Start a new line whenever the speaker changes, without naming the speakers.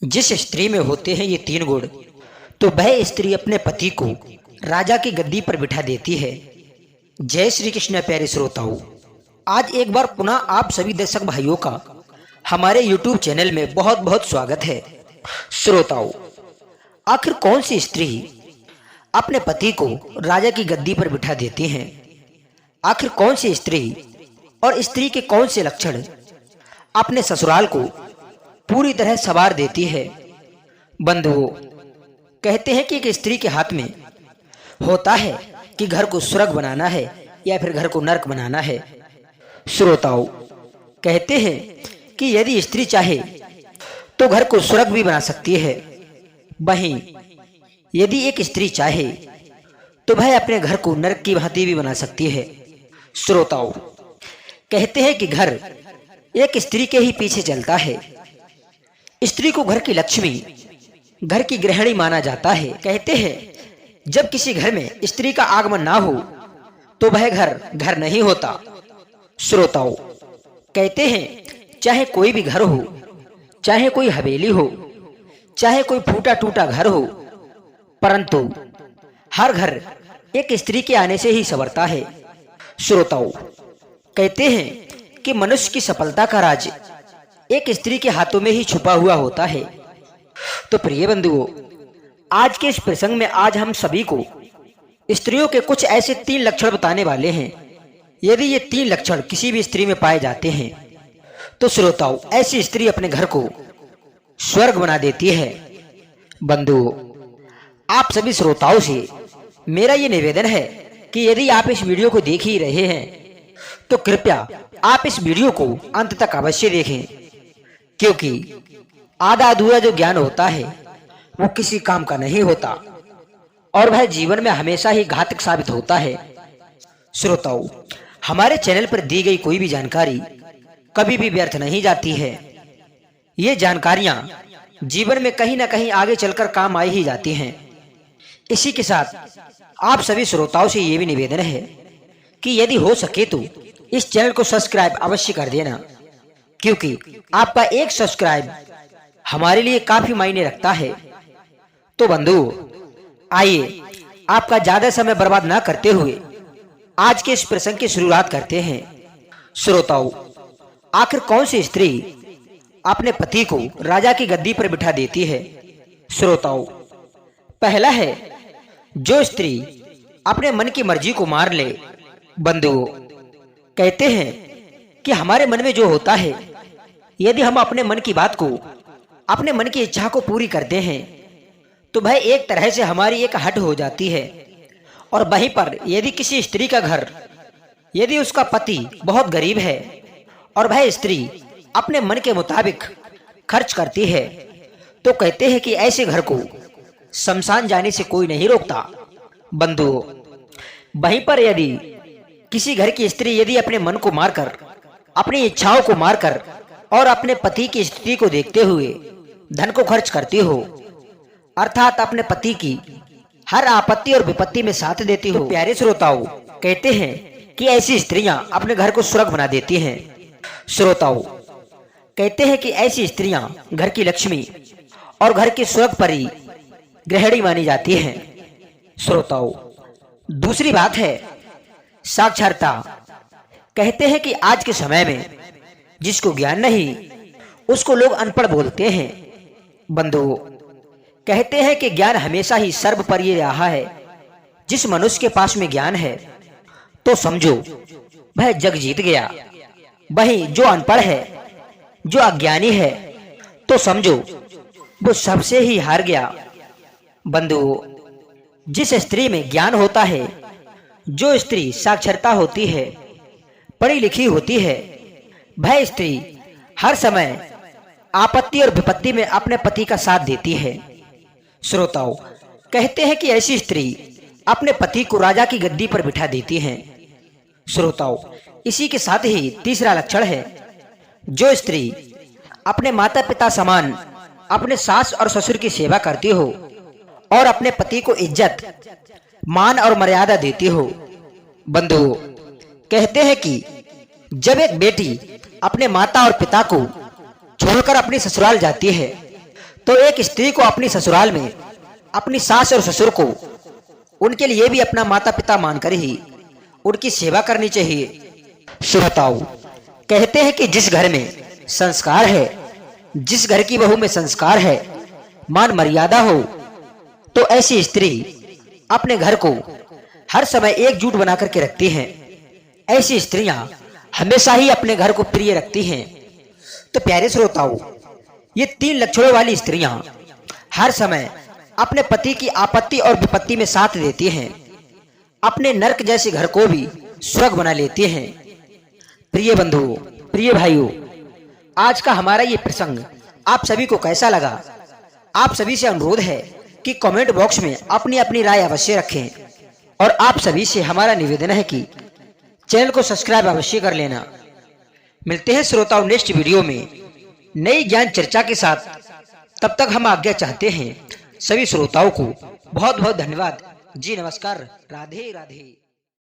जिस स्त्री में होते हैं ये तीन गुण, तो वह स्त्री अपने पति को राजा की गद्दी पर बिठा देती है। जय श्री कृष्ण प्यारे श्रोताओं, आज एक बार पुनः आप सभी दर्शक भाइयों का हमारे YouTube चैनल में बहुत बहुत स्वागत है। श्रोताओं, आखिर कौन सी स्त्री अपने पति को राजा की गद्दी पर बिठा देती है? आखिर कौन सी स्त्री और स्त्री के कौन से लक्षण अपने ससुराल को पूरी तरह संवार देती है? बंधुओं, कहते हैं कि एक स्त्री के हाथ में होता है कि घर को स्वर्ग बनाना है या फिर घर को नरक बनाना है। श्रोताओं, कहते हैं कि यदि स्त्री चाहे तो घर को स्वर्ग भी बना सकती है, वहीं यदि एक स्त्री चाहे तो वह अपने घर को नरक की भांति भी बना सकती है। श्रोताओं, कहते हैं कि घर एक स्त्री के ही पीछे चलता है। स्त्री को घर की लक्ष्मी, घर की गृहिणी माना जाता है। कहते हैं जब किसी घर में स्त्री का आगमन ना हो तो वह घर घर नहीं होता। श्रोताओं, कहते हैं चाहे कोई भी घर हो, चाहे कोई हवेली हो, चाहे कोई फूटा टूटा घर हो, परंतु हर घर एक स्त्री के आने से ही संवरता है। श्रोताओं, कहते हैं कि मनुष्य की सफलता का राज एक स्त्री के हाथों में ही छुपा हुआ होता है। तो प्रिय बंधुओं, आज के इस प्रसंग में आज हम सभी को स्त्रियों के कुछ ऐसे 3 लक्षण बताने वाले हैं। यदि ये 3 लक्षण किसी भी स्त्री में पाए जाते हैं तो श्रोताओं, ऐसी स्त्री अपने घर को स्वर्ग बना देती है। बंधुओं, आप सभी श्रोताओं से मेरा ये निवेदन है कि यदि आप इस वीडियो को देख ही रहे हैं तो कृपया आप इस वीडियो को अंत तक अवश्य देखें, क्योंकि आधा अधूरा जो ज्ञान होता है वो किसी काम का नहीं होता और वह जीवन में हमेशा ही घातक साबित होता है। श्रोताओं, हमारे चैनल पर दी गई कोई भी जानकारी कभी भी व्यर्थ नहीं जाती है। ये जानकारियां जीवन में कहीं ना कहीं आगे चलकर काम आई ही जाती हैं। इसी के साथ आप सभी श्रोताओं से ये भी निवेदन है कि यदि हो सके तो इस चैनल को सब्सक्राइब अवश्य कर देना, क्योंकि आपका एक सब्सक्राइब हमारे लिए काफी मायने रखता है। तो बंधुओं, आइए आपका ज्यादा समय बर्बाद ना करते हुए आज के इस प्रसंग की शुरुआत करते हैं। श्रोताओं, आखिर कौन सी स्त्री अपने पति को राजा की गद्दी पर बिठा देती है? श्रोताओं, पहला है जो स्त्री अपने मन की मर्जी को मार ले। बंधुओं, कहते हैं कि हमारे मन में जो होता है, यदि हम अपने मन की बात को, अपने मन की इच्छा को पूरी करते हैं तो वह एक तरह से हमारी एक हट हो जाती है। और वहीं पर यदि किसी स्त्री का घर, यदि उसका पति बहुत गरीब है और वह स्त्री अपने मन के मुताबिक खर्च करती है, तो कहते हैं कि ऐसे घर को शमशान जाने से कोई नहीं रोकता। बंधुओं, वहीं पर यदि किसी घर की स्त्री यदि अपने मन को मारकर, अपनी इच्छाओं को मारकर और अपने पति की स्थिति को देखते हुए धन को खर्च करती हो, अर्थात अपने पति की हर आपत्ति और विपत्ति में साथ देती हो, तो प्यारे श्रोताओं, कहते हैं कि ऐसी स्त्रियां अपने घर को स्वर्ग बना देती हैं। श्रोताओं, कहते हैं कि ऐसी स्त्रियां घर की लक्ष्मी और घर की स्वर्ग परी गृहिणी मानी जाती हैं। श्रोताओं, दूसरी बात है साक्षरता। कहते हैं कि आज के समय में जिसको ज्ञान नहीं उसको लोग अनपढ़ बोलते हैं। बंधुओं, कहते हैं कि ज्ञान हमेशा ही सर्वोपरि रहा है। जिस मनुष्य के पास में ज्ञान है तो समझो वह जग जीत गया। वहीं जो अनपढ़ है, जो अज्ञानी है, तो समझो वो सबसे ही हार गया। बंधुओं, जिस स्त्री में ज्ञान होता है, जो स्त्री साक्षरता होती है, पढ़ी लिखी होती है, वह स्त्री हर समय आपत्ति और विपत्ति में अपने पति का साथ देती है। श्रोताओं, कहते हैं कि ऐसी स्त्री अपने पति को राजा की गद्दी पर बिठा देती हैं। श्रोताओं, इसी के साथ ही तीसरा लक्षण है जो स्त्री अपने माता पिता समान अपने सास और ससुर की सेवा करती हो और अपने पति को इज्जत, मान और मर्यादा देती हो। बंधुओं, कहते हैं कि जब एक बेटी अपने माता और पिता को छोड़कर अपनी ससुराल जाती है तो एक स्त्री को अपनी ससुराल में अपनी सास और ससुर को उनके लिए भी अपना माता पिता मानकर ही उनकी सेवा करनी चाहिए। श्रोताओ, कहते हैं कि जिस घर में संस्कार है, जिस घर की बहू में संस्कार है, मान मर्यादा हो, तो ऐसी स्त्री अपने घर को हर समय एकजुट बना करके रखती हैं। ऐसी स्त्रियां हमेशा ही अपने घर को प्रिय रखती हैं। तो प्यारे श्रोताओं, ये 3 लक्षणों वाली स्त्रियां हर समय अपने पति की आपत्ति और विपत्ति में साथ देती हैं, अपने नरक जैसे घर को भी स्वर्ग बना लेती हैं। प्रिय बंधुओं, प्रिय भाइयों, आज का हमारा ये प्रसंग आप सभी को कैसा लगा? आप सभी से अनुरोध है कि कमेंट बॉक्स में अपनी अपनी राय अवश्य रखें और आप सभी से हमारा निवेदन है कि चैनल को सब्सक्राइब अवश्य कर लेना। मिलते हैं श्रोताओं नेक्स्ट वीडियो में नई ज्ञान चर्चा के साथ। तब तक हम आज्ञा चाहते हैं। सभी श्रोताओं को बहुत बहुत धन्यवाद जी। नमस्कार। राधे राधे।